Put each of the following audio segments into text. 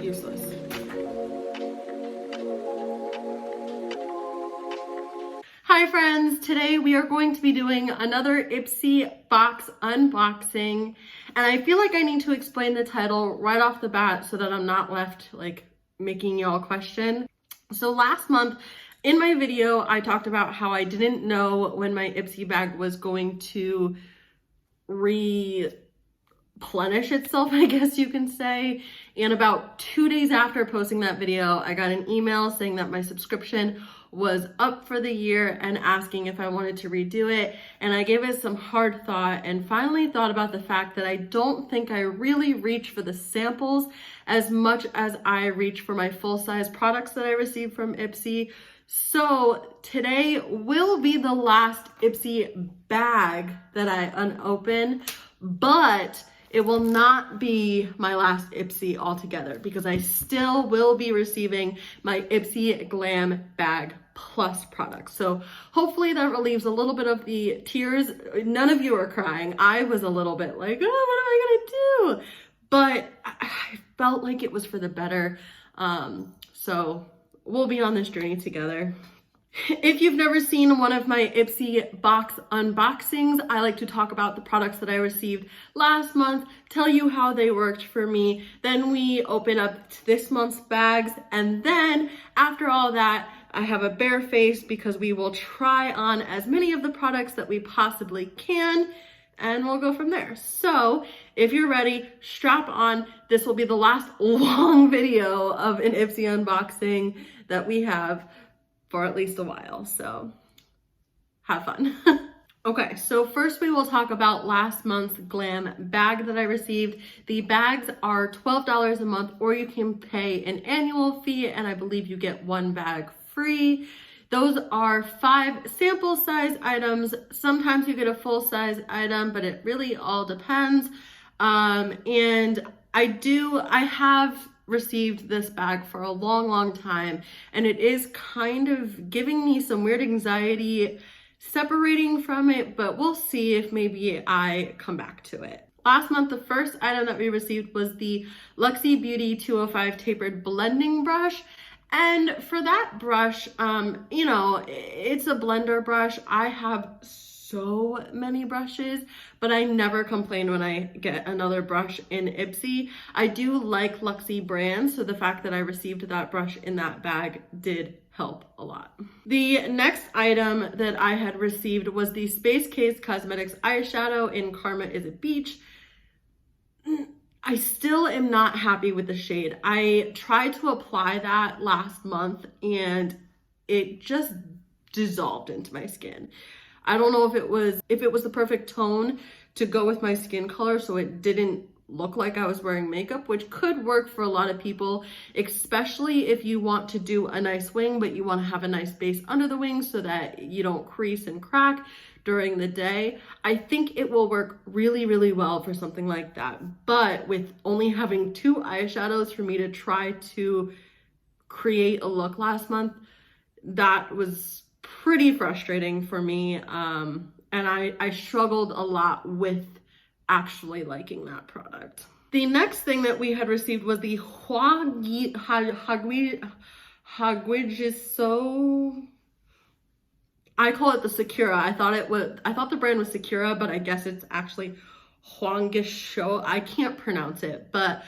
useless. Hi friends, today we are going to be doing another Ipsy box unboxing, and I feel like I need to explain the title right off the bat so that I'm not left like making y'all question. So last month in my video, I talked about how I didn't know when my Ipsy bag was going to replenish itself, I guess you can say. And about 2 days after posting that video, I got an email saying that my subscription was up for the year and asking if I wanted to redo it. And I gave it some hard thought and finally thought about the fact that I don't think I really reach for the samples as much as I reach for my full-size products that I received from Ipsy. So today will be the last Ipsy bag that I unopen, but it will not be my last Ipsy altogether because I still will be receiving my Ipsy GlamBag Plus products. So hopefully that relieves a little bit of the tears. None of you are crying. I was a little bit like, oh, what am I gonna do? But I felt like it was for the better. So we'll be on this journey together. If you've never seen one of my Ipsy box unboxings, I like to talk about the products that I received last month, tell you how they worked for me, then we open up this month's bags, and then after all that, I have a bare face because we will try on as many of the products that we possibly can, and we'll go from there. So if you're ready, strap on. This will be the last long video of an Ipsy unboxing that we have for at least a while, so have fun. Okay, so first we will talk about last month's Glam bag that I received. The bags are $12 a month, or you can pay an annual fee, and I believe you get one bag free. Those are 5 sample size items. Sometimes you get a full size item, but it really all depends. And I have received this bag for a long time, and it is kind of giving me some weird anxiety separating from it, but we'll see if maybe I come back to it. Last month, the first item that we received was the LUXIE Beauty 205 tapered blending brush. And for that brush, you know, it's a blender brush. I have so many brushes, but I never complain when I get another brush in Ipsy. I do like LUXIE brand, so the fact that I received that brush in that bag did help a lot. The next item that I had received was the Space Case Cosmetics eyeshadow in Karma is a Beach. I still am not happy with the shade. I tried to apply that last month and it just dissolved into my skin. I don't know if it was the perfect tone to go with my skin color, so it didn't look like I was wearing makeup, which could work for a lot of people, especially if you want to do a nice wing, but you want to have a nice base under the wing so that you don't crease and crack during the day. I think it will work really well for something like that. But with only having 2 eyeshadows for me to try to create a look last month, that was pretty frustrating for me, and I struggled a lot with actually liking that product. The next thing that we had received was the HUANGJISOO. I call it the Sakura. I thought the brand was Sakura, but I guess it's actually HUANGJISOO. I can't pronounce it, but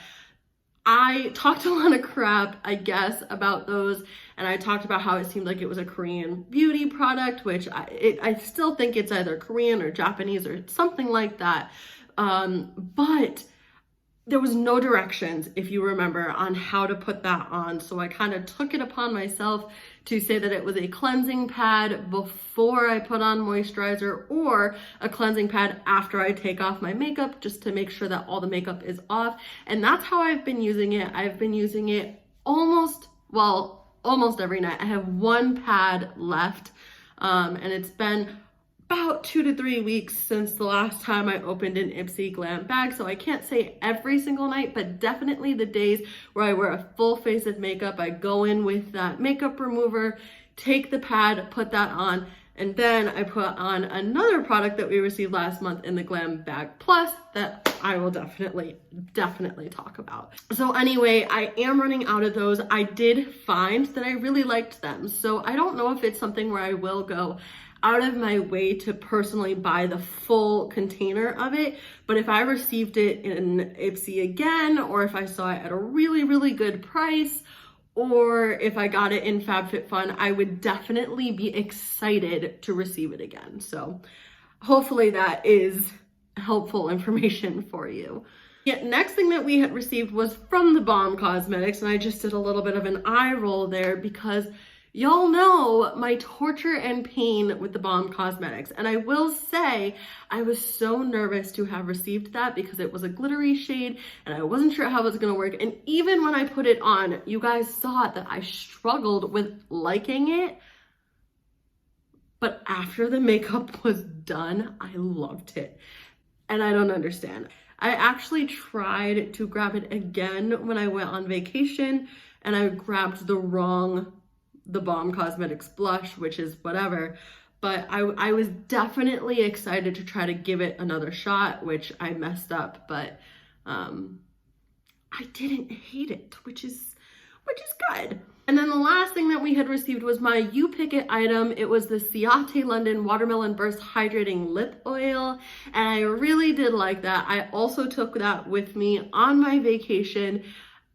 I talked a lot of crap, I guess, about those, and I talked about how it seemed like it was a Korean beauty product, which I still think it's either Korean or Japanese or something like that. But there was no directions, if you remember, on how to put that on. So I kind of took it upon myself to say that it was a cleansing pad before I put on moisturizer, or a cleansing pad after I take off my makeup, just to make sure that all the makeup is off. And that's how I've been using it. I've been using it almost every night. I have 1 pad left, and it's been about 2 to 3 weeks since the last time I opened an Ipsy Glam bag, so I can't say every single night, but definitely the days where I wear a full face of makeup, I go in with that makeup remover, take the pad, put that on, And then I put on another product that we received last month in the GlamBag Plus that I will definitely talk about. So anyway, I am running out of those. I did find that I really liked them. So I don't know if it's something where I will go out of my way to personally buy the full container of it. But if I received it in Ipsy again, or if I saw it at a really, really good price, or if I got it in FabFitFun, I would definitely be excited to receive it again. So hopefully that is helpful information for you. Yeah, next thing that we had received was from the Balm Cosmetics, and I just did a little bit of an eye roll there because y'all know my torture and pain with the Balm Cosmetics. And I will say, I was so nervous to have received that because it was a glittery shade and I wasn't sure how it was gonna work. And even when I put it on, you guys saw that I struggled with liking it. But after the makeup was done, I loved it. And I don't understand. I actually tried to grab it again when I went on vacation and I grabbed the Balm Cosmetics blush, which is whatever, but I was definitely excited to try to give it another shot, which I messed up, but I didn't hate it, which is good. And then the last thing that we had received was my You Pick It item. It was the CIATE London Watermelon Burst Hydrating Lip Oil, and I really did like that. I also took that with me on my vacation.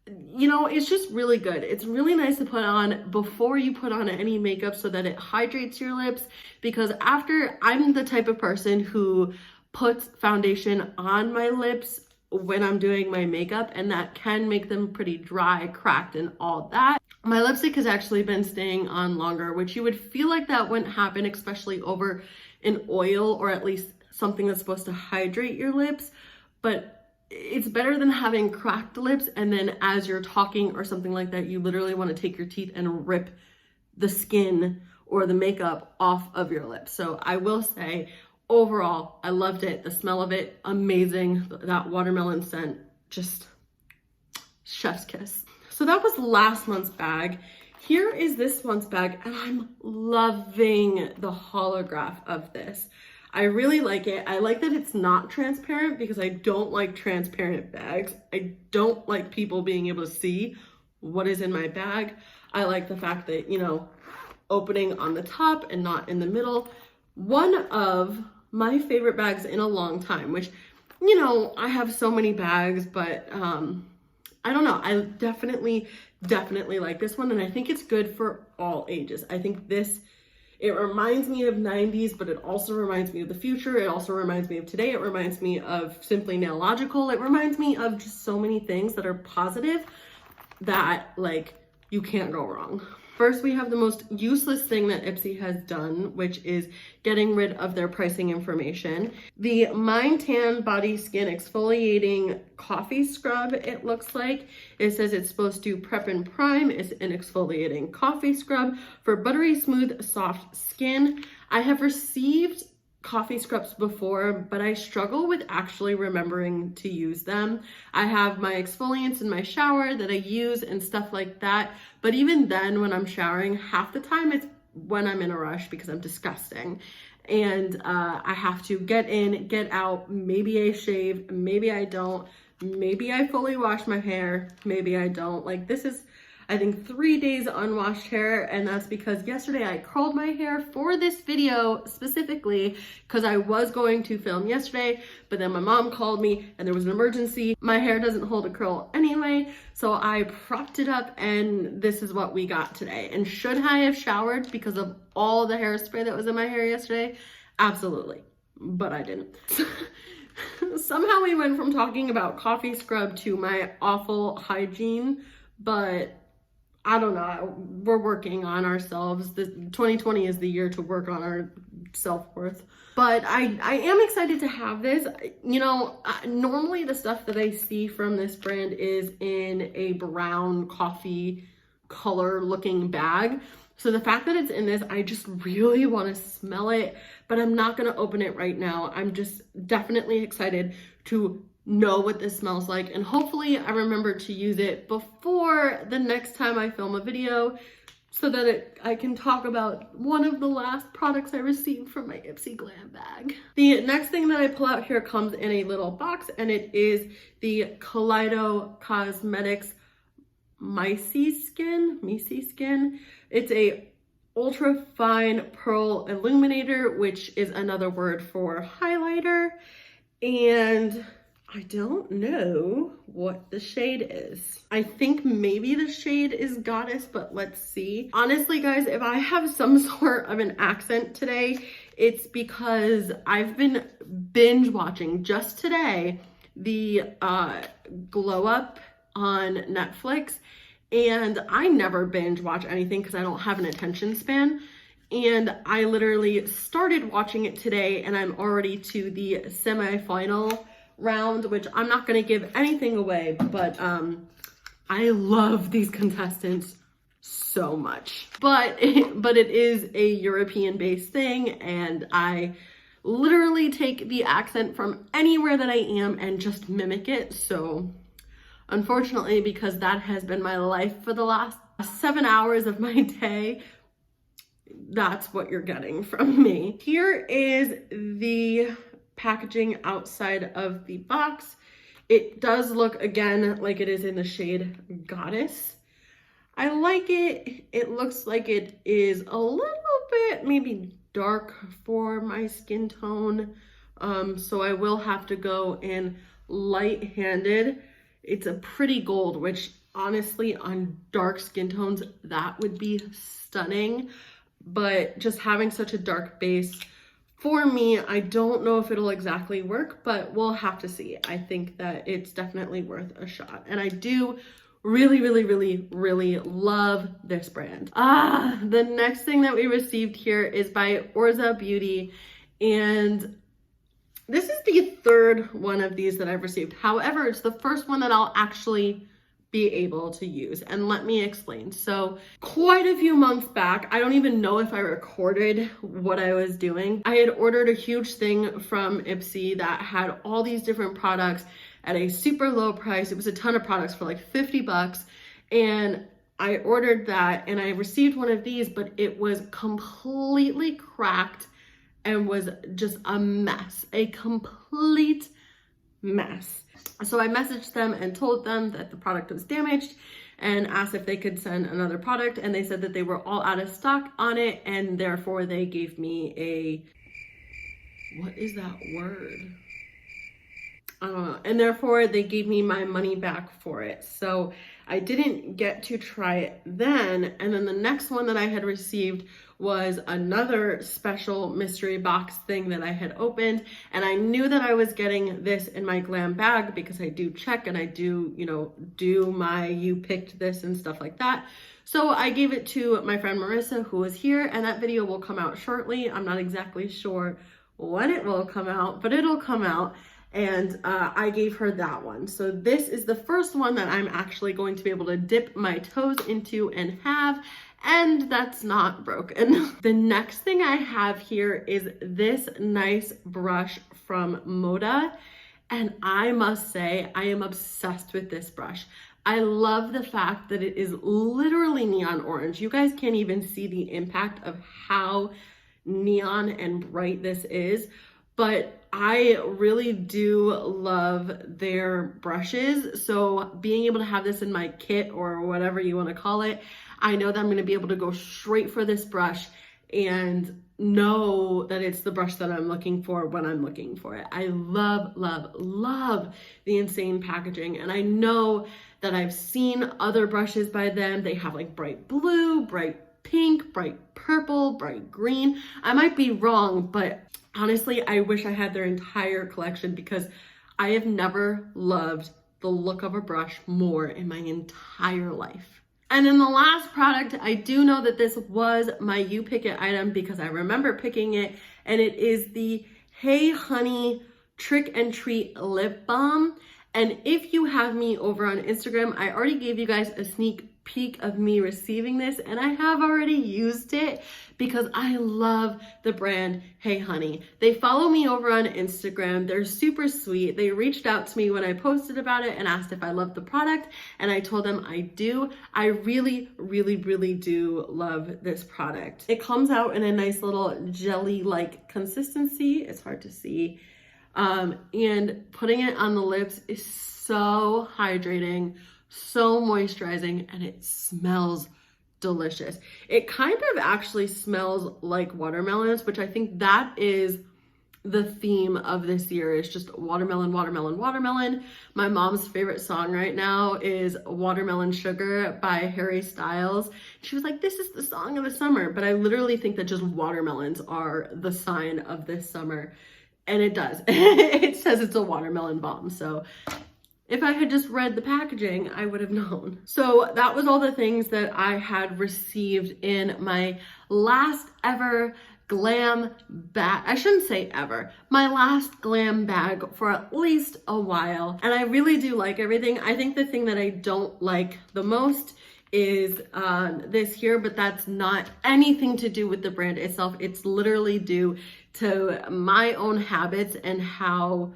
You know, it's just really good. It's really nice to put on before you put on any makeup so that it hydrates your lips, because I'm the type of person who puts foundation on my lips when I'm doing my makeup, and that can make them pretty dry, cracked, and all that. My lipstick has actually been staying on longer, which you would feel like that wouldn't happen, especially over an oil or at least something that's supposed to hydrate your lips, but it's better than having cracked lips and then as you're talking or something like that, you literally want to take your teeth and rip the skin or the makeup off of your lips. So I will say, overall, I loved it. The smell of it, amazing. That watermelon scent, just chef's kiss. So that was last month's bag. Here is this month's bag, and I'm loving the holograph of this. I really like it. I like that it's not transparent because I don't like transparent bags. I don't like people being able to see what is in my bag. I like the fact that, you know, opening on the top and not in the middle. One of my favorite bags in a long time, which, you know, I have so many bags, but I don't know. I definitely like this one, and I think it's good for all ages. I think it reminds me of 90s, but it also reminds me of the future. It also reminds me of today. It reminds me of Simply Nailogical. It reminds me of just so many things that are positive that, like, you can't go wrong. First, we have the most useless thing that Ipsy has done, which is getting rid of their pricing information. The Mind Tan Body Skin Exfoliating Coffee Scrub, it looks like. It says it's supposed to prep and prime. It's an exfoliating coffee scrub for buttery smooth, soft skin. I have received coffee scrubs before, but I struggle with actually remembering to use them. I have my exfoliants in my shower that I use and stuff like that, but even then when I'm showering, half the time it's when I'm in a rush because I'm disgusting, and I have to get in, get out. Maybe I shave, maybe I don't, maybe I fully wash my hair, maybe I don't. Like, this is, I think, 3 days unwashed hair, and that's because yesterday I curled my hair for this video specifically because I was going to film yesterday, but then my mom called me and there was an emergency. My hair doesn't hold a curl anyway, so I propped it up, and this is what we got today. And should I have showered because of all the hairspray that was in my hair yesterday? Absolutely, but I didn't. Somehow we went from talking about coffee scrub to my awful hygiene, but I don't know, we're working on ourselves. 2020 is the year to work on our self-worth. But I am excited to have this. You know, normally the stuff that I see from this brand is in a brown coffee color looking bag. So the fact that it's in this, I just really want to smell it, but I'm not going to open it right now. I'm just definitely excited to know what this smells like, and hopefully I remember to use it before the next time I film a video, so that I can talk about one of the last products I received from my Ipsy GlamBag. The next thing that I pull out here comes in a little box, and it is the Kaleido Cosmetics Messy Skin. It's a ultra fine pearl illuminator, which is another word for highlighter, and I don't know what the shade is. I think maybe the shade is Goddess, but let's see. Honestly, guys, if I have some sort of an accent today, it's because I've been binge watching just today the Glow Up on Netflix, and I never binge watch anything because I don't have an attention span. And I literally started watching it today, and I'm already to the semifinal round, which I'm not going to give anything away, but I love these contestants so much. But it is a European based thing, and I literally take the accent from anywhere that I am and just mimic it. So unfortunately, because that has been my life for the last 7 hours of my day, that's what you're getting from me. Here is the packaging outside of the box. It does look, again, like it is in the shade Goddess. I like it. It looks like it is a little bit maybe dark for my skin tone. So I will have to go in light-handed. It's a pretty gold, which honestly on dark skin tones, that would be stunning. But just having such a dark base, for me, I don't know if it'll exactly work, but we'll have to see. I think that it's definitely worth a shot. And I do really, really, really, really love this brand. The next thing that we received here is by Orza Beauty. And this is the third one of these that I've received. However, it's the first one that I'll actually be able to use, and let me explain. So quite a few months back, I don't even know if I recorded what I was doing, I had ordered a huge thing from Ipsy that had all these different products at a super low price. It was a ton of products for like 50 bucks, and I ordered that and I received one of these, but it was completely cracked and was just a mess, a complete mess. So I messaged them and told them that the product was damaged and asked if they could send another product, and they said that they were all out of stock on it, and therefore they gave me a, what is that word? I don't know. And therefore they gave me my money back for it. So I didn't get to try it then. And then the next one that I had received was another special mystery box thing that I had opened. And I knew that I was getting this in my GlamBag because I do check and I do, you know, do my you picked this and stuff like that. So I gave it to my friend Marissa, who was here, and that video will come out shortly. I'm not exactly sure when it will come out, but it'll come out. And I gave her that one. So this is the first one that I'm actually going to be able to dip my toes into and have, and that's not broken. The next thing I have here is this nice brush from Moda, and I must say I am obsessed with this brush. I love the fact that it is literally neon orange. You guys can't even see the impact of how neon and bright this is, but I really do love their brushes. So being able to have this in my kit or whatever you want to call it, I know that I'm going to be able to go straight for this brush and know that it's the brush that I'm looking for when I'm looking for it. I love, love, love the Insane packaging. And I know that I've seen other brushes by them. They have like bright blue, bright pink, bright purple, bright green. I might be wrong, but honestly, I wish I had their entire collection because I have never loved the look of a brush more in my entire life. And then the last product, I do know that this was my You Pick It item because I remember picking it, and it is the Hey Honey Trick and Treat Lip Balm. And if you have me over on Instagram, I already gave you guys a sneak peek of me receiving this, and I have already used it because I love the brand Hey Honey. They follow me over on Instagram. They're super sweet. They reached out to me when I posted about it and asked if I loved the product, and I told them I do. I really, really, really do love this product. It comes out in a nice little jelly-like consistency. It's hard to see. And putting it on the lips is so hydrating, so moisturizing, and it smells delicious. It kind of actually smells like watermelons, which I think that is the theme of this year, is just watermelon, watermelon, watermelon. My mom's favorite song right now is Watermelon Sugar by Harry Styles. She was like, this is the song of the summer, but I literally think that just watermelons are the sign of this summer. And it does. It says it's a watermelon bomb. So if I had just read the packaging, I would have known. So that was all the things that I had received in my last ever glam bag. I shouldn't say ever. My last glam bag for at least a while. And I really do like everything. I think the thing that I don't like the most is this here, but that's not anything to do with the brand itself. It's literally due to my own habits and how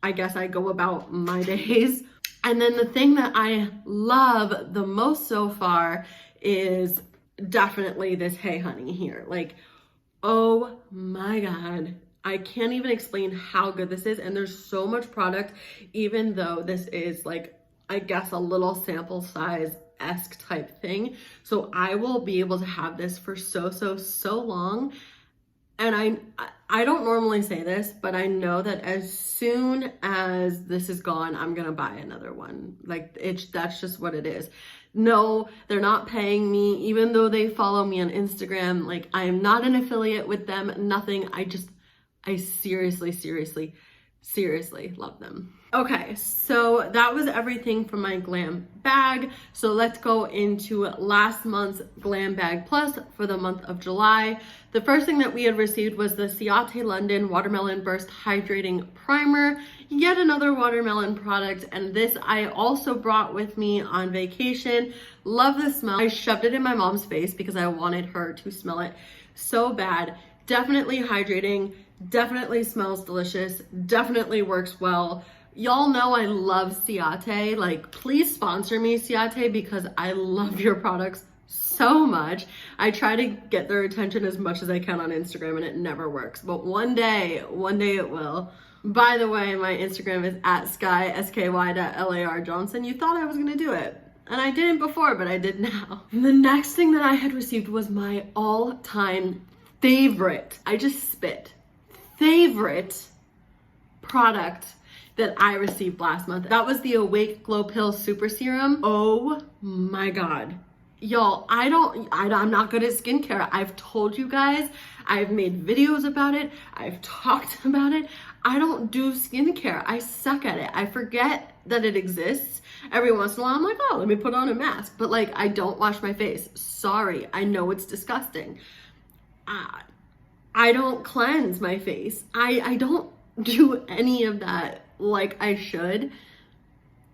I guess I go about my days. And then the thing that I love the most so far is definitely this Hey Honey here. Like, oh my God, I can't even explain how good this is. And there's so much product, even though this is like, I guess, a little sample size-esque type thing. So I will be able to have this for so long. And I don't normally say this, but I know that as soon as this is gone, I'm gonna buy another one. Like, that's just what it is. No, they're not paying me, even though they follow me on Instagram. Like, I am not an affiliate with them, nothing. I seriously love them. Okay, so that was everything from my glam bag. So let's go into last month's glam bag plus for the month of July. The first thing that we had received was the CIATE London Watermelon Burst Hydrating Primer, yet another watermelon product. And this I also brought with me on vacation. Love the smell. I shoved it in my mom's face because I wanted her to smell it so bad. Definitely hydrating, definitely smells delicious, definitely works well. Y'all know I love CIATE. Like, please sponsor me, CIATE, because I love your products so much. I try to get their attention as much as I can on Instagram and it never works. But one day it will. By the way, my Instagram is at sky.lar Johnson. You thought I was gonna do it. And I didn't before, but I did now. The next thing that I had received was my all-time favorite, I just spit, favorite product that I received last month. That was the Awake Glow Pill Super Serum. Oh my God. Y'all, I'm not good at skincare. I've told you guys, I've made videos about it. I've talked about it. I don't do skincare. I suck at it. I forget that it exists. Every once in a while, I'm like, oh, let me put on a mask. But like, I don't wash my face. Sorry, I know it's disgusting. I don't cleanse my face. I don't do any of that like I should,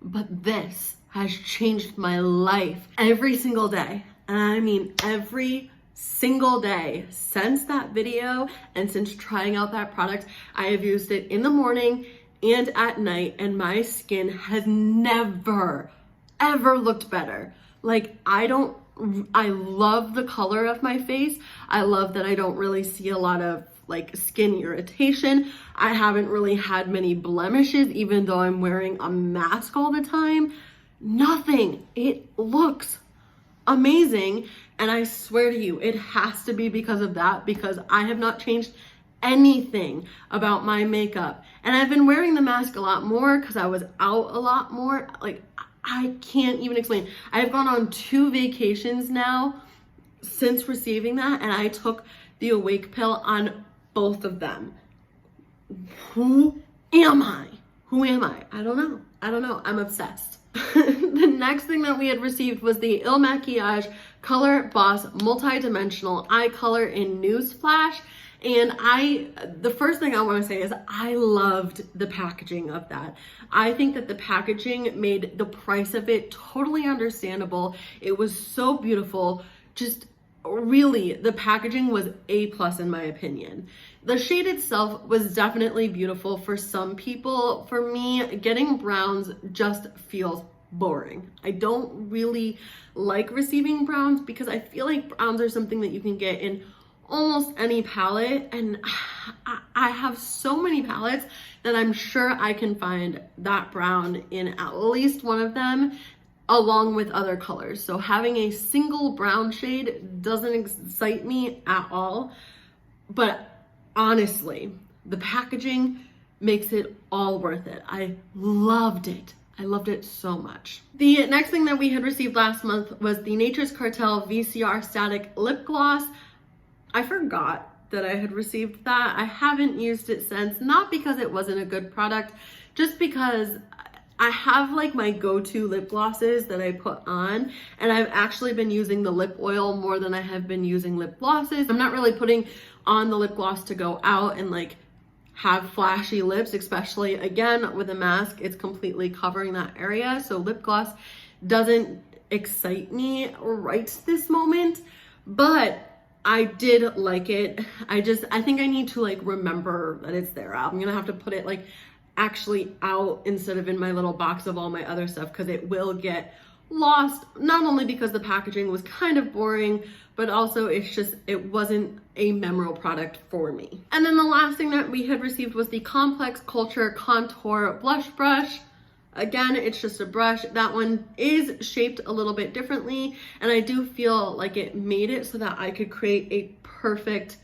but this has changed my life every single day. And I mean every single day since that video and since trying out that product. I have used it in the morning and at night, and my skin has never, ever looked better. Like, I love the color of my face. I love that I don't really see a lot of like skin irritation. I haven't really had many blemishes, even though I'm wearing a mask all the time. Nothing. It looks amazing. And I swear to you, it has to be because of that, because I have not changed anything about my makeup. And I've been wearing the mask a lot more because I was out a lot more. Like, I can't even explain. I've gone on 2 vacations now since receiving that, and I took the Awake pill on both of them. Who am I? Who am I? I don't know. I'm obsessed. The next thing that we had received was the Il Makiage Color Boss Multi-Dimensional Eye Color in Newsflash. And the first thing I want to say is I loved the packaging of that. I think that the packaging made the price of it totally understandable. It was so beautiful. Just really, the packaging was A+ in my opinion. The shade itself was definitely beautiful for some people. For me, getting browns just feels boring. I don't really like receiving browns because I feel like browns are something that you can get in almost any palette, and I have so many palettes that I'm sure I can find that brown in at least one of them along with other colors. So having a single brown shade doesn't excite me at all, but honestly, the packaging makes it all worth it. I loved it. I loved it so much. The next thing that we had received last month was the Nature's Cartel VCR Static Lip Gloss. I forgot that I had received that. I haven't used it since, not because it wasn't a good product, just because I have like my go-to lip glosses that I put on, and I've actually been using the lip oil more than I have been using lip glosses. I'm not really putting on the lip gloss to go out and like have flashy lips, especially again with a mask, it's completely covering that area. So lip gloss doesn't excite me right this moment, but I did like it. I think I need to like remember that it's there. I'm gonna have to put it like actually out instead of in my little box of all my other stuff, because it will get lost, not only because the packaging was kind of boring, but also it wasn't a memorable product for me. And then the last thing that we had received was the Complex Culture Contour Blush Brush. Again, it's just a brush. That one is shaped a little bit differently, and I do feel like it made it so that I could create a perfect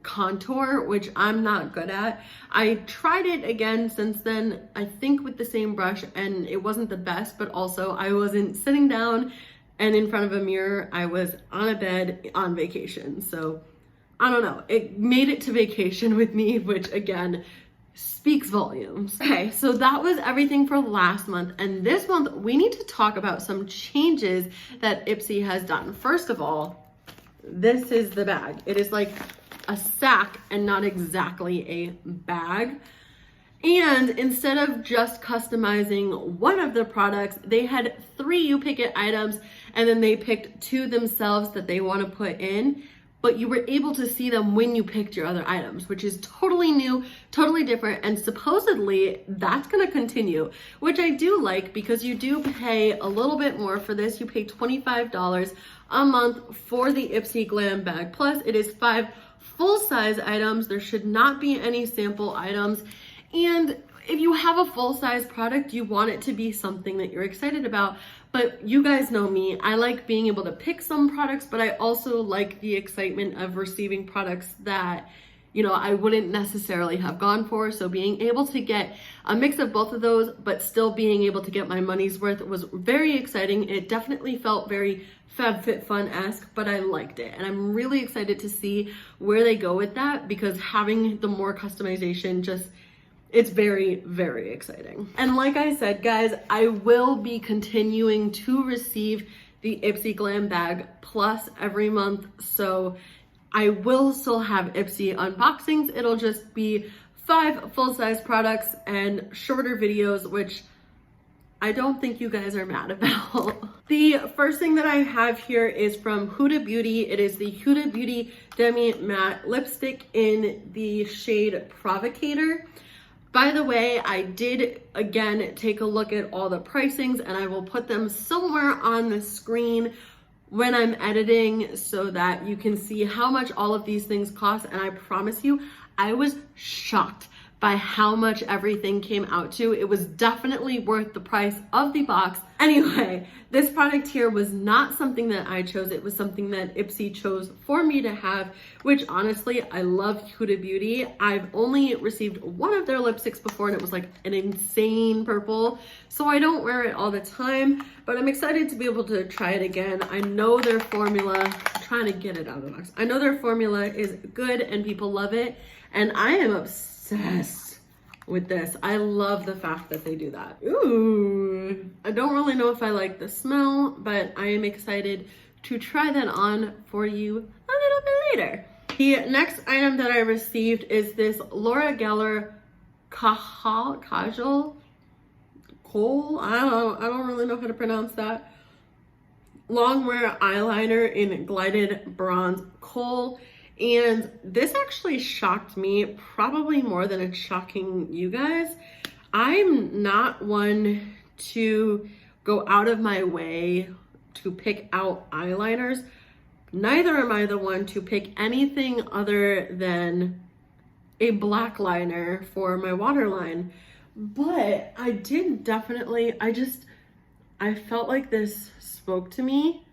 contour, which I'm not good at. I tried it again since then, I think with the same brush, and it wasn't the best, but also I wasn't sitting down and in front of a mirror. I was on a bed on vacation. So I don't know, it made it to vacation with me, which again, speaks volumes. Okay, so that was everything for last month, and this month we need to talk about some changes that Ipsy has done. First of all, this is the bag. It is like a sack and not exactly a bag. And instead of just customizing one of the products, they had 3 you pick it items, and then they picked 2 themselves that they want to put in, but you were able to see them when you picked your other items, which is totally new, totally different, and supposedly that's gonna continue, which I do like because you do pay a little bit more for this. You pay $25 a month for the Ipsy GlamBag Plus. It is 5 full-size items. There should not be any sample items. And if you have a full-size product, you want it to be something that you're excited about. But you guys know me, I like being able to pick some products, but I also like the excitement of receiving products that, you know, I wouldn't necessarily have gone for. So being able to get a mix of both of those, but still being able to get my money's worth was very exciting. It definitely felt very FabFitFun-esque, but I liked it. And I'm really excited to see where they go with that, because having the more customization it's very, very exciting. And like I said, guys, I will be continuing to receive the Ipsy GlamBag Plus every month. So I will still have Ipsy unboxings. It'll just be 5 full-size products and shorter videos, which I don't think you guys are mad about. The first thing that I have here is from Huda Beauty. It is the Huda Beauty Demi Matte Lipstick in the shade Provocator. By the way, I did again take a look at all the pricings, and I will put them somewhere on the screen when I'm editing so that you can see how much all of these things cost. And I promise you, I was shocked by how much everything came out to. It was definitely worth the price of the box. Anyway, this product here was not something that I chose. It was something that Ipsy chose for me to have, which honestly, I love Huda Beauty. I've only received one of their lipsticks before, and it was like an insane purple. So I don't wear it all the time, but I'm excited to be able to try it again. I know their formula, I'm trying to get it out of the box. I know their formula is good and people love it, and I am obsessed with this. I love the fact that they do that. Ooh, I don't really know if I like the smell, but I am excited to try that on for you a little bit later. The next item that I received is this Laura Geller Kajal Kohl. I don't really know how to pronounce that. Longwear eyeliner in Glided Bronze Kohl. And this actually shocked me probably more than it's shocking you guys. I'm not one to go out of my way to pick out eyeliners. Neither am I the one to pick anything other than a black liner for my waterline. But I did definitely, I felt like this spoke to me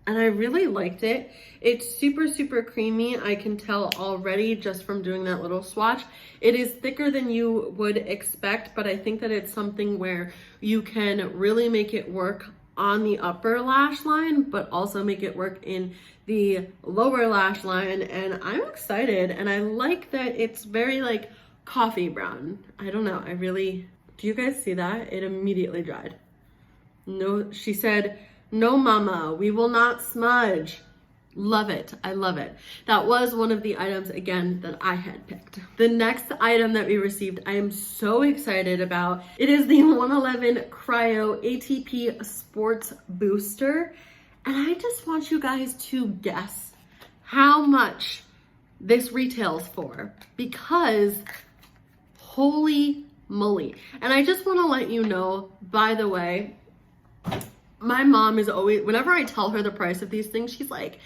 and I really liked it. It's super, super creamy. I can tell already just from doing that little swatch. It is thicker than you would expect, but I think that it's something where you can really make it work on the upper lash line, but also make it work in the lower lash line. And I'm excited. And I like that it's very like coffee brown. I don't know. Do you guys see that? It immediately dried. No, she said, no mama, we will not smudge. Love it. I love it. That was one of the items, again, that I had picked. The next item that we received, I am so excited about. It is the 111 Cryo ATP Sports Booster. And I just want you guys to guess how much this retails for, because holy moly. And I just want to let you know, by the way, my mom is always, whenever I tell her the price of these things, she's like,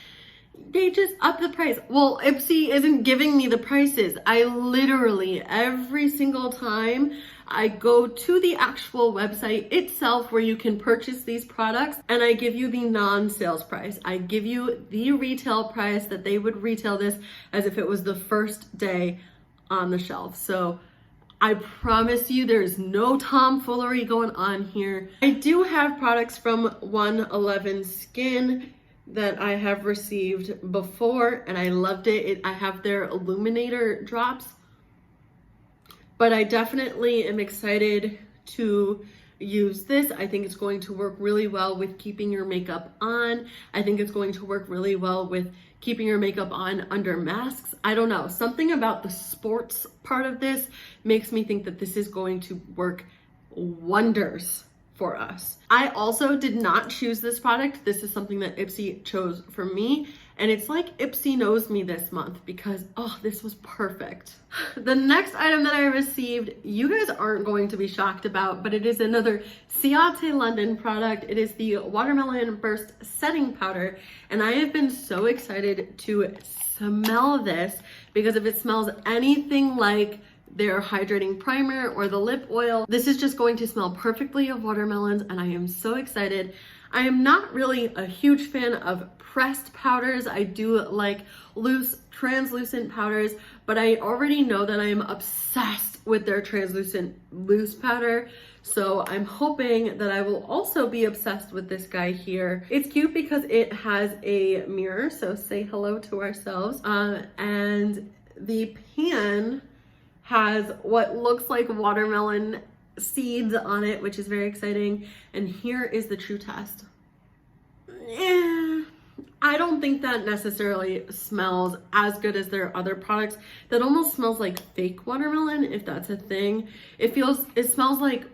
they just up the price. Well, Ipsy isn't giving me the prices. I literally, every single time I go to the actual website itself where you can purchase these products, and I give you the non-sales price. I give you the retail price that they would retail this as if it was the first day on the shelf. So I promise you there's no tomfoolery going on here. I do have products from 111 Skin that I have received before and I loved it. I have their illuminator drops, but I definitely am excited to use this. I think it's going to work really well with keeping your makeup on. I think it's going to work really well with keeping your makeup on under masks. I don't know, something about the sports part of this makes me think that this is going to work wonders for us. I also did not choose this product. This is something that Ipsy chose for me. And it's like Ipsy knows me this month because, oh, this was perfect. The next item that I received, you guys aren't going to be shocked about, but it is another CIATE London product. It is the Watermelon Burst Setting Powder. And I have been so excited to smell this because if it smells anything like their hydrating primer or the lip oil, this is just going to smell perfectly of watermelons, and I am so excited. I am not really a huge fan of pressed powders. I do like loose, translucent powders, but I already know that I am obsessed with their translucent loose powder. So I'm hoping that I will also be obsessed with this guy here. It's cute because it has a mirror, so say hello to ourselves. And the pan has what looks like watermelon seeds on it, which is very exciting. And here is the true test. I don't think that necessarily smells as good as their other products. That almost smells like fake watermelon, if that's a thing. It smells like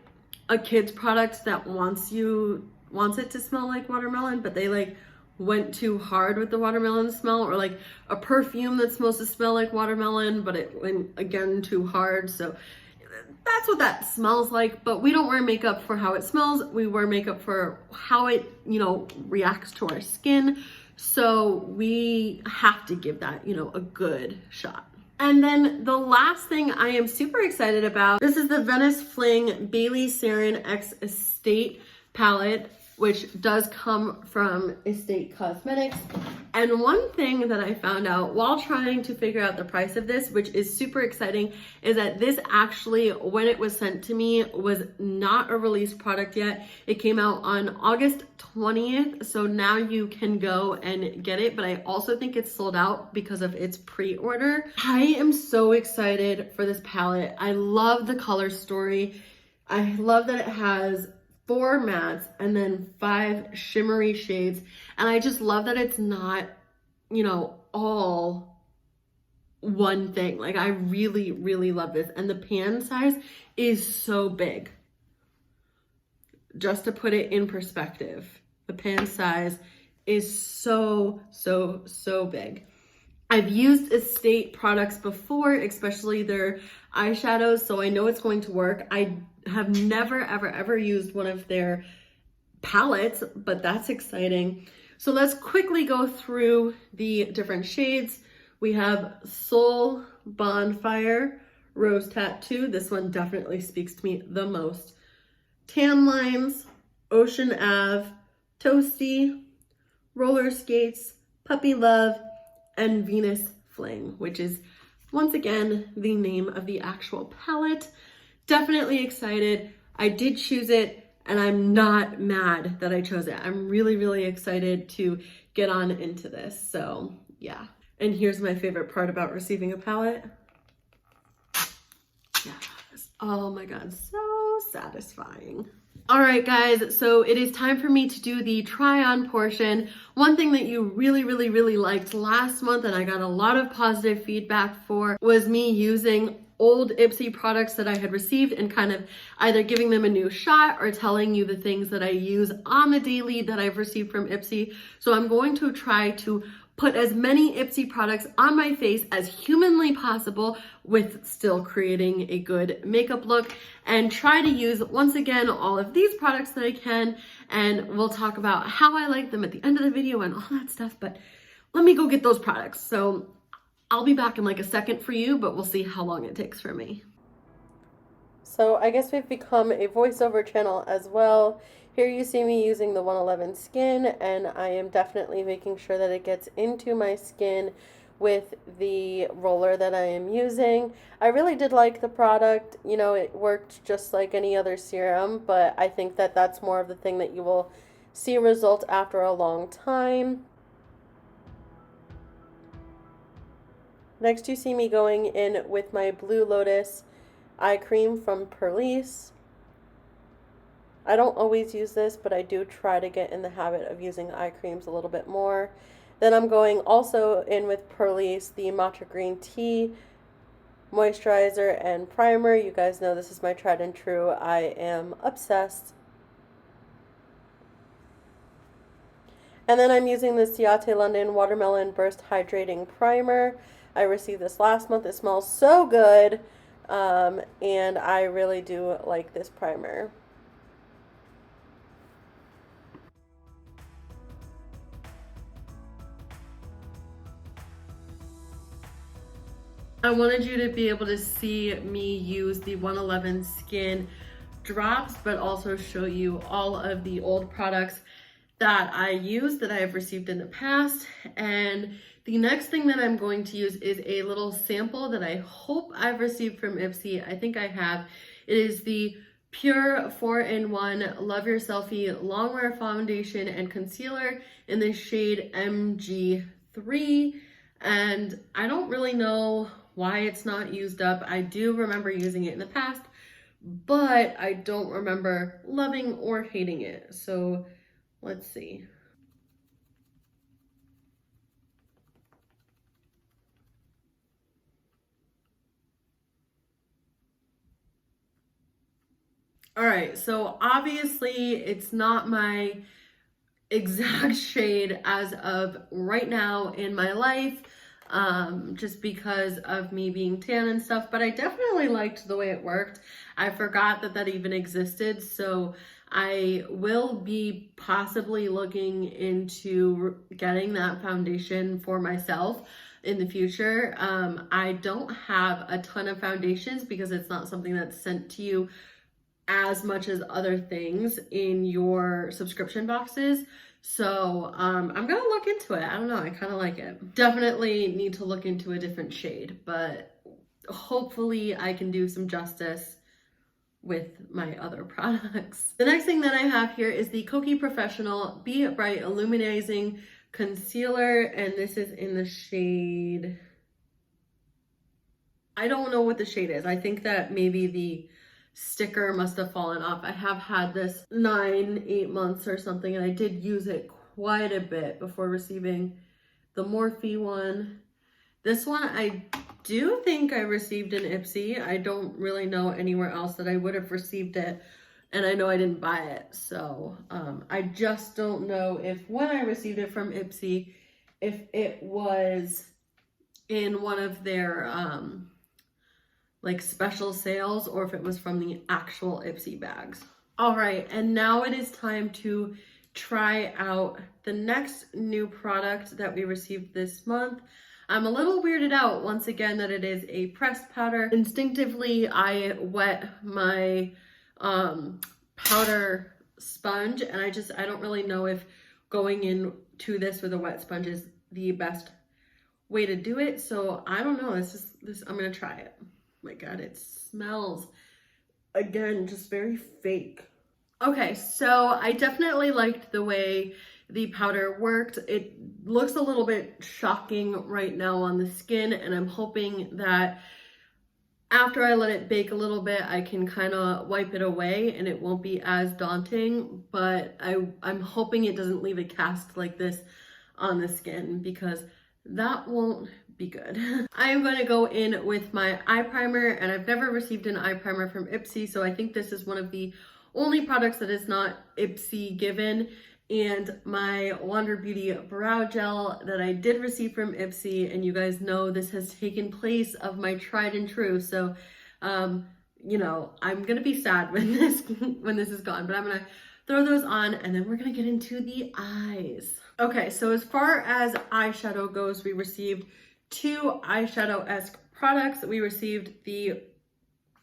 a kid's product that wants it to smell like watermelon, but they like went too hard with the watermelon smell, or like a perfume that's supposed to smell like watermelon, but it went again too hard. So that's what that smells like. But we don't wear makeup for how it smells. We wear makeup for how it, reacts to our skin. So we have to give that, a good shot. And then the last thing I am super excited about, this is the Venice Fling Bailey Sarin X Estate palette, which does come from Estate Cosmetics. And one thing that I found out while trying to figure out the price of this, which is super exciting, is that this actually, when it was sent to me, was not a released product yet. It came out on August 20th, so now you can go and get it, but I also think it's sold out because of its pre-order. I am so excited for this palette. I love the color story. I love that it has 4 mattes and then 5 shimmery shades. And I just love that it's not, all one thing. Like, I really, really love this. And the pan size is so big. Just to put it in perspective, the pan size is so, so, so big. I've used Estate products before, especially their eyeshadows, so I know it's going to work. I have never, ever, ever used one of their palettes, but that's exciting. So let's quickly go through the different shades. We have Soul Bonfire, Rose Tattoo. This one definitely speaks to me the most. Tan Lines, Ocean Ave, Toasty, Roller Skates, Puppy Love, and Venus Fling, which is once again the name of the actual palette. Definitely excited. I did choose it and I'm not mad that I chose it. I'm really, really excited to get on into this. So yeah. And here's my favorite part about receiving a palette. Yes. Oh my God, so satisfying. All right, guys, so it is time for me to do the try on portion. One thing that you really, really, really liked last month and I got a lot of positive feedback for was me using old Ipsy products that I had received and kind of either giving them a new shot or telling you the things that I use on the daily that I've received from Ipsy. So I'm going to try to put as many Ipsy products on my face as humanly possible with still creating a good makeup look, and try to use, once again, all of these products that I can, and we'll talk about how I like them at the end of the video and all that stuff. But let me go get those products. So I'll be back in like a second for you, but we'll see how long it takes for me. So I guess we've become a voiceover channel as well. Here you see me using the 111 Skin, and I am definitely making sure that it gets into my skin with the roller that I am using. I really did like the product. You know, it worked just like any other serum, but I think that that's more of the thing that you will see a result after a long time. Next, you see me going in with my Blue Lotus eye cream from Perlice. I don't always use this, but I do try to get in the habit of using eye creams a little bit more. Then I'm going also in with Perlice, the Matcha Green Tea Moisturizer and Primer. You guys know this is my tried and true. I am obsessed. And then I'm using the CIATE London Watermelon Burst Hydrating Primer. I received this last month. It smells so good, and I really do like this primer. I wanted you to be able to see me use the 111 Skin drops, but also show you all of the old products that I use that I have received in the past. And the next thing that I'm going to use is a little sample that I hope I've received from Ipsy. I think I have. It is the Pure 4-in-1 Love Your Selfie Longwear Foundation and Concealer in the shade MG3. And I don't really know why it's not used up. I do remember using it in the past, but I don't remember loving or hating it. So let's see. All right, so obviously it's not my exact shade as of right now in my life, just because of me being tan and stuff, but I definitely liked the way it worked. I forgot that that even existed, so I will be possibly looking into getting that foundation for myself in the future. I don't have a ton of foundations because it's not something that's sent to you as much as other things in your subscription boxes. So I'm gonna look into it. I don't know, I kind of like it. Definitely need to look into a different shade, but hopefully I can do some justice with my other products. The next thing that I have here is the Kokie Professional Be Bright Illuminizing Concealer, and this is in the shade, I don't know what the shade is. I think that maybe the sticker must have fallen off. I have had this 8 months or something, and I did use it quite a bit before receiving the Morphe one. This one I do think I received an Ipsy. I don't really know anywhere else that I would have received it, and I know I didn't buy it. So I just don't know if when I received it from Ipsy, if it was in one of their like special sales or if it was from the actual Ipsy bags. All right, and now it is time to try out the next new product that we received this month. I'm a little weirded out once again that it is a pressed powder. Instinctively, I wet my powder sponge, and I don't really know if going into this with a wet sponge is the best way to do it. So I don't know, I'm gonna try it. Oh my God, it smells, again, just very fake. Okay, so I definitely liked the way the powder worked. It looks a little bit shocking right now on the skin, and I'm hoping that after I let it bake a little bit, I can kind of wipe it away and it won't be as daunting, but I'm hoping it doesn't leave a cast like this on the skin because that won't be good. I'm going to go in with my eye primer, and I've never received an eye primer from Ipsy, so I think this is one of the only products that is not Ipsy given. And my Wander Beauty brow gel that I did receive from Ipsy, and you guys know this has taken place of my tried and true. So, you know, I'm gonna be sad when this is gone, but I'm gonna throw those on, and then we're gonna get into the eyes. Okay, so as far as eyeshadow goes, we received two eyeshadow-esque products. We received the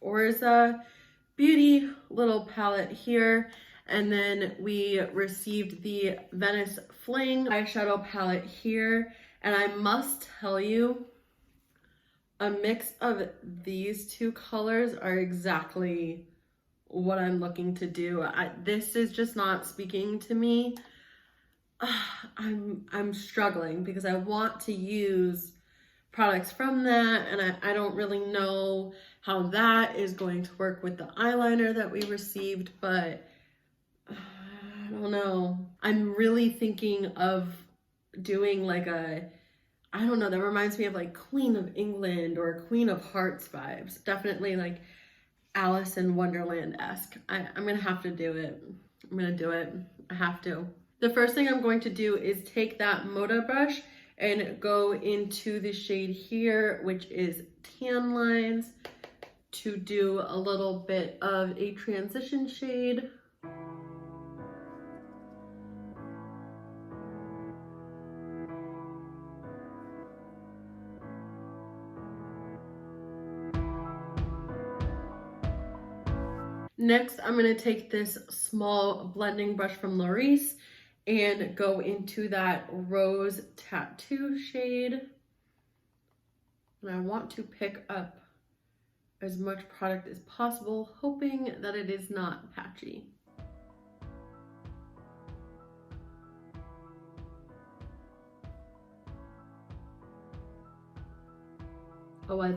Orza Beauty little palette here, and then we received the Venice Fling eyeshadow palette here. And I must tell you, a mix of these two colors are exactly what I'm looking to do. This is just not speaking to me. I'm struggling because I want to use products from that, and I don't really know how that is going to work with the eyeliner that we received, but I don't know. I'm really thinking of doing like I don't know, that reminds me of like Queen of England or Queen of Hearts vibes. Definitely like Alice in Wonderland-esque. I'm gonna have to do it. I'm gonna do it. I have to. The first thing I'm going to do is take that Moda brush and go into the shade here, which is Tan Lines, to do a little bit of a transition shade. Next, I'm going to take this small blending brush from Laurice and go into that Rose Tattoo shade. And I want to pick up as much product as possible, hoping that it is not patchy. Oh, I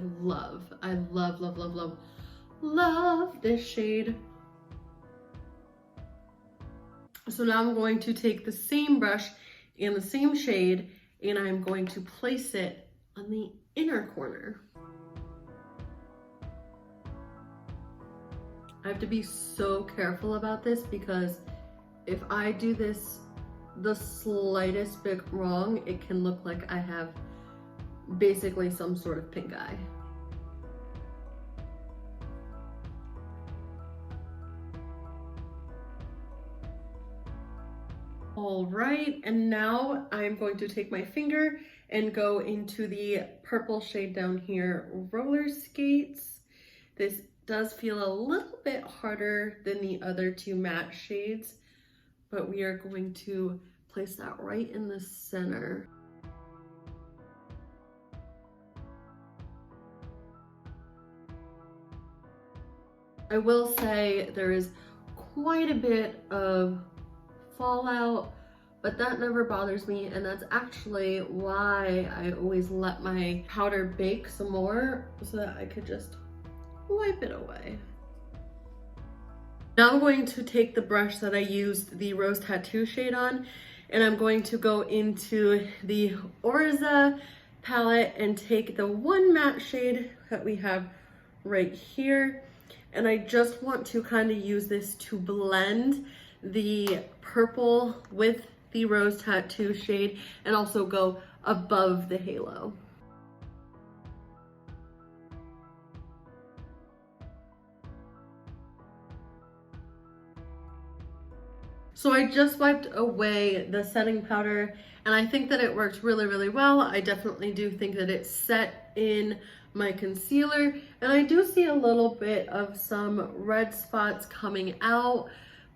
love this shade. So now I'm going to take the same brush and the same shade, and I'm going to place it on the inner corner. I have to be so careful about this because if I do this the slightest bit wrong, it can look like I have basically some sort of pink eye. All right, and now I'm going to take my finger and go into the purple shade down here, Roller Skates. This does feel a little bit harder than the other two matte shades, but we are going to place that right in the center. I will say there is quite a bit of fallout, but that never bothers me, and that's actually why I always let my powder bake some more so that I could just wipe it away. Now I'm going to take the brush that I used the Rose Tattoo shade on, and I'm going to go into the Orza palette and take the one matte shade that we have right here, and I just want to kind of use this to blend the purple with the Rose Tattoo shade and also go above the halo. So I just wiped away the setting powder and I think that it worked really, really well. I definitely do think that it set in my concealer, and I do see a little bit of some red spots coming out,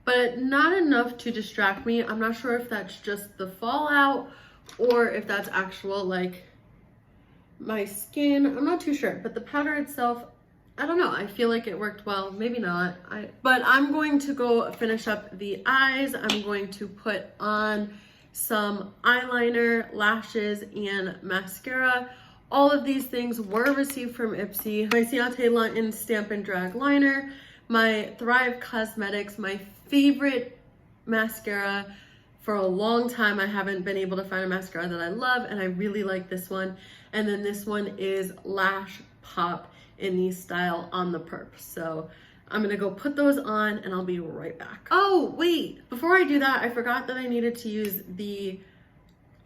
but not enough to distract me. I'm not sure if that's just the fallout or if that's actual like my skin. I'm not too sure, but the powder itself, I don't know. I feel like it worked well, maybe not. But I'm going to go finish up the eyes. I'm going to put on some eyeliner, lashes, and mascara. All of these things were received from Ipsy. My CIATE London Stamp and Drag liner, my Thrive Cosmetics, my favorite mascara. For a long time, I haven't been able to find a mascara that I love, and I really like this one. And then this one is Lash Pop in the style On the Perp. So I'm gonna go put those on and I'll be right back. Oh, wait, before I do that, I forgot that I needed to use the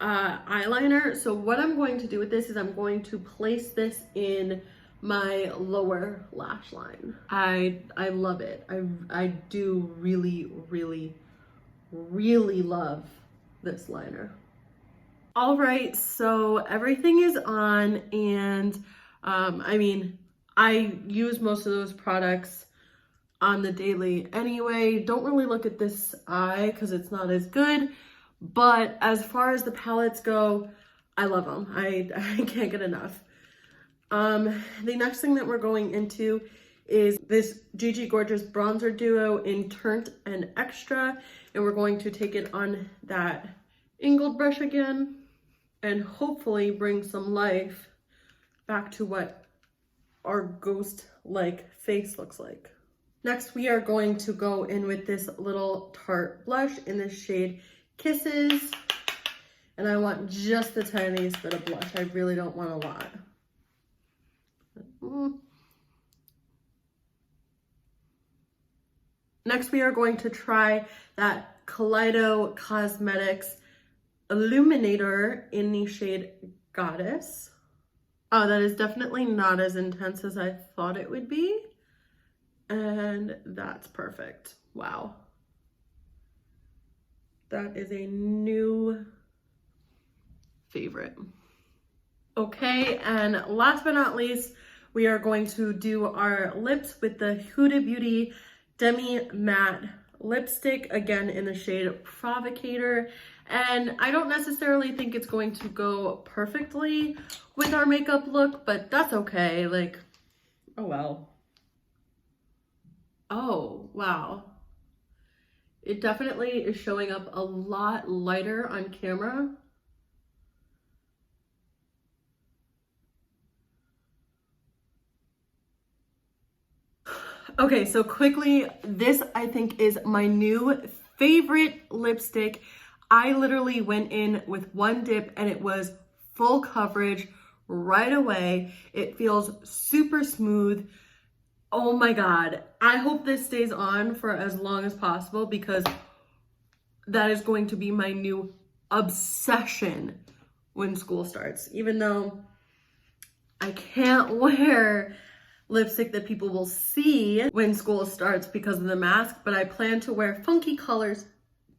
eyeliner. So what I'm going to do with this is I'm going to place this in my lower lash line. I love it. I do really, really, really love this liner. All right, so everything is on, and I mean, I use most of those products on the daily anyway. Don't really look at this eye because it's not as good, but as far as the palettes go, I love them. I can't get enough. The next thing that we're going into is this Gigi Gorgeous Bronzer Duo in Turnt and Extra, and we're going to take it on that angled brush again and hopefully bring some life back to what our ghost-like face looks like. Next, we are going to go in with this little Tarte blush in the shade Kisses, and I want just the tiniest bit of blush. I really don't want a lot. Next, we are going to try that Kaleido Cosmetics Illuminator in the shade Goddess. Oh, that is definitely not as intense as I thought it would be. And that's perfect. Wow. That is a new favorite. Okay, and last but not least, we are going to do our lips with the Huda Beauty Demi Matte Lipstick, again in the shade Provocator. And I don't necessarily think it's going to go perfectly with our makeup look, but that's okay. Like, oh well. Oh, wow. It definitely is showing up a lot lighter on camera. Okay, so quickly, this I think is my new favorite lipstick. I literally went in with one dip and it was full coverage right away. It feels super smooth. Oh my God. I hope this stays on for as long as possible because that is going to be my new obsession when school starts. Even though I can't wear lipstick that people will see when school starts because of the mask, but I plan to wear funky colors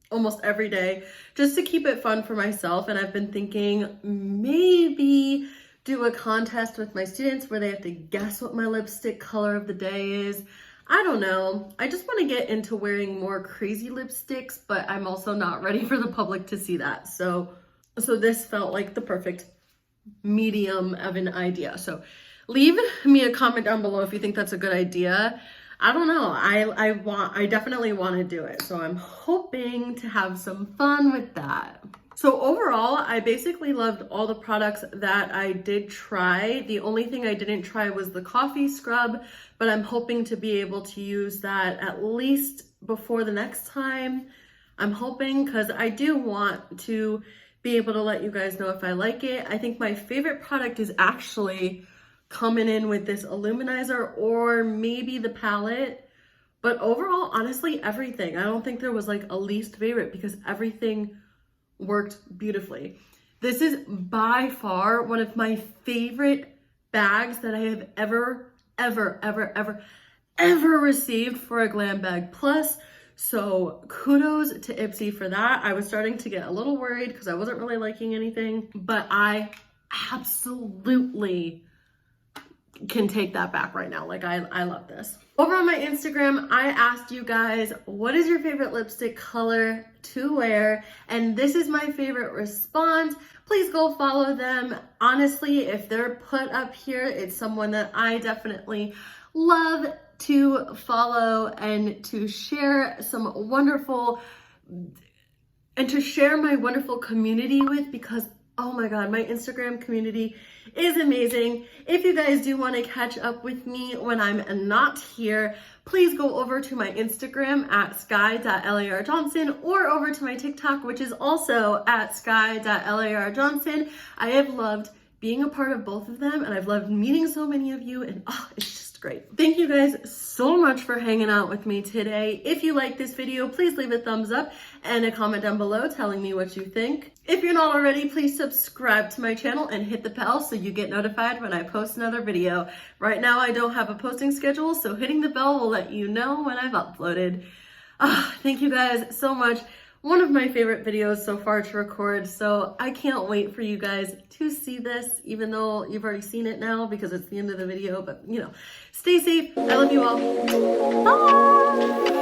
almost every day just to keep it fun for myself. And I've been thinking maybe do a contest with my students where they have to guess what my lipstick color of the day is. I don't know. I just want to get into wearing more crazy lipsticks, but I'm also not ready for the public to see that. So this felt like the perfect medium of an idea. So leave me a comment down below if you think that's a good idea. I don't know. I definitely want to do it. So I'm hoping to have some fun with that. So overall, I basically loved all the products that I did try. The only thing I didn't try was the coffee scrub, but I'm hoping to be able to use that at least before the next time. I'm hoping, because I do want to be able to let you guys know if I like it. I think my favorite product is actually coming in with this illuminizer or maybe the palette. But overall, honestly, everything. I don't think there was like a least favorite because everything worked beautifully. This is by far one of my favorite bags that I have ever received for a GlamBag Plus. So kudos to Ipsy for that. I was starting to get a little worried because I wasn't really liking anything, but I absolutely can take that back right now. Like I love this. Over on my Instagram, I asked you guys, what is your favorite lipstick color to wear? And this is my favorite response. Please go follow them. Honestly, if they're put up here, it's someone that I definitely love to follow and to share some wonderful, and to share my wonderful community with, because oh my God, my Instagram community is amazing. If you guys do want to catch up with me when I'm not here, please go over to my Instagram at sky.larjohnson or over to my TikTok, which is also at sky.larjohnson. I have loved being a part of both of them, and I've loved meeting so many of you, and oh, it's just great. Thank you guys so much for hanging out with me today. If you like this video, please leave a thumbs up and a comment down below telling me what you think. If you're not already, please subscribe to my channel and hit the bell so you get notified when I post another video. Right now, I don't have a posting schedule, so hitting the bell will let you know when I've uploaded. Thank you guys so much. One of my favorite videos so far to record, so I can't wait for you guys to see this, even though you've already seen it now because it's the end of the video, but you know, stay safe. I love you all. Bye!